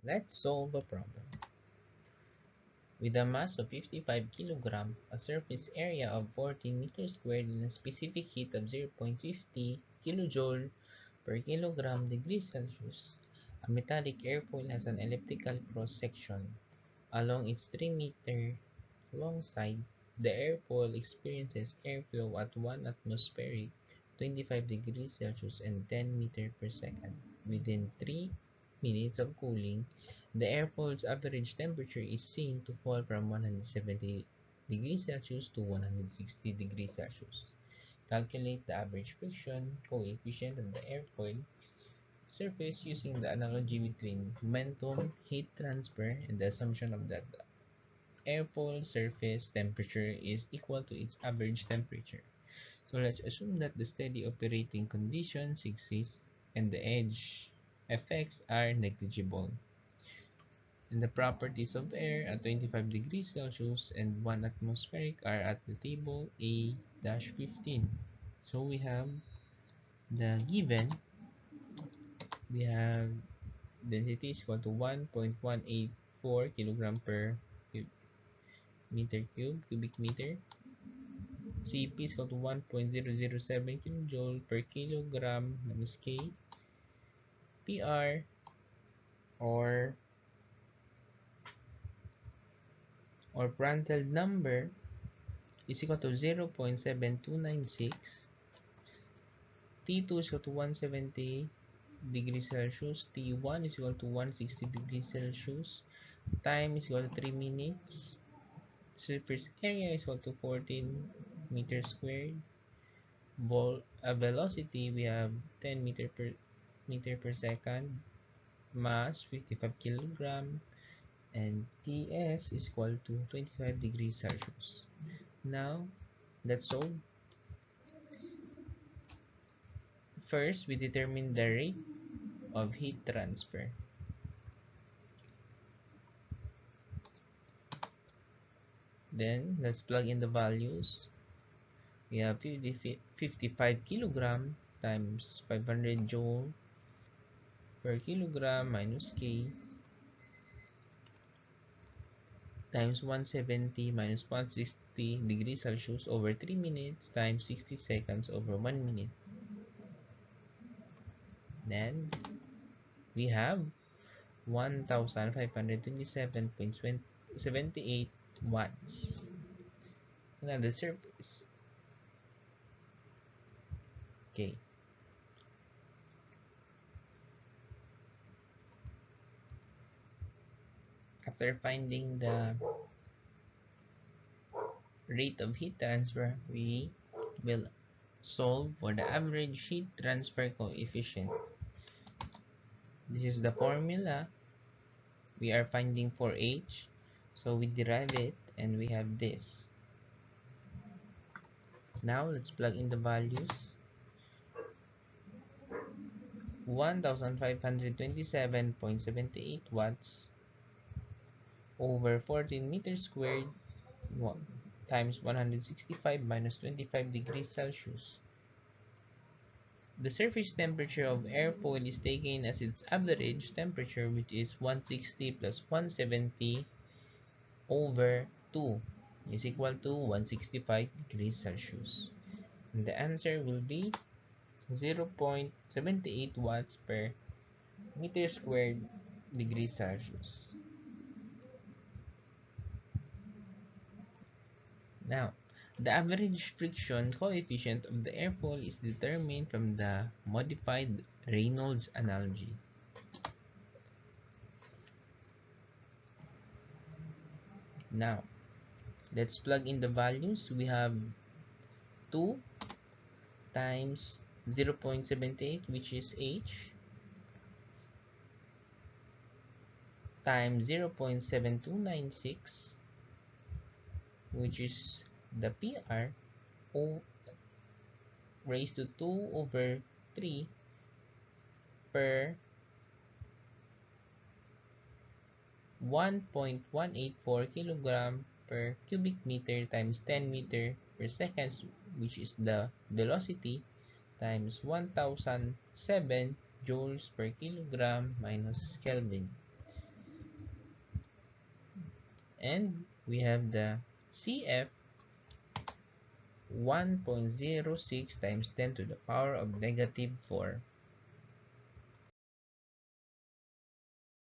Let's solve a problem. With a mass of 55 kg, a surface area of 14 meters squared, and a specific heat of 0.50 kJ per kilogram degrees Celsius, a metallic airfoil has an elliptical cross-section. Along its 3-meter long side, the airfoil experiences airflow at 1 atmospheric, 25 degrees Celsius and 10 meters per second. Within 3 minutes of cooling, the airfoil's average temperature is seen to fall from 170 degrees Celsius to 160 degrees Celsius. Calculate the average friction coefficient of the airfoil surface using the analogy between momentum, heat transfer, and the assumption of that the airfoil surface temperature is equal to its average temperature. So let's assume that the steady operating conditions exist and the edge effects are negligible. And the properties of air at 25 degrees Celsius and 1 atmospheric are at the table A-15. So we have the given, we have density is equal to 1.184 kilogram per cubic meter. Cp is equal to 1.007 kilojoule per kilogram minus K. PR or Prandtl number is equal to 0.7296. T2 is equal to 170 degrees Celsius. T1 is equal to 160 degrees Celsius. Time is equal to 3 minutes. Surface area is equal to 14 meters squared. Velocity, we have 10 meter per second. Mass 55 kilogram. And Ts is equal to 25 degrees Celsius. Now, let's solve. First, we determine the rate of heat transfer. Then, let's plug in the values. We have 55 kilogram times 500 joule per kilogram minus K times 170 minus 160 degrees Celsius over 3 minutes times 60 seconds over 1 minute. Then, we have 1527.78 watts. Now the surface. Okay. After finding the rate of heat transfer, we will solve for the average heat transfer coefficient. This is the formula we are finding for H. So we derive it and we have this. Now let's plug in the values. 1527.78 watts over 14 meters squared times 165 minus 25 degrees Celsius. The surface temperature of airfoil is taken as its average temperature, which is 160 plus 170 over 2 is equal to 165 degrees Celsius. And the answer will be 0.78 watts per meter squared degrees Celsius. Now, the average friction coefficient of the airfoil is determined from the modified Reynolds analogy. Now, let's plug in the values. We have 2 times 0.78, which is H, times 0.7296, which is the PR, raised to 2 over 3 per 1.184 kilogram per cubic meter times 10 meter per second, which is the velocity, times 1007 joules per kilogram minus Kelvin. And we have the CF 1.06 times 10 to the power of negative 4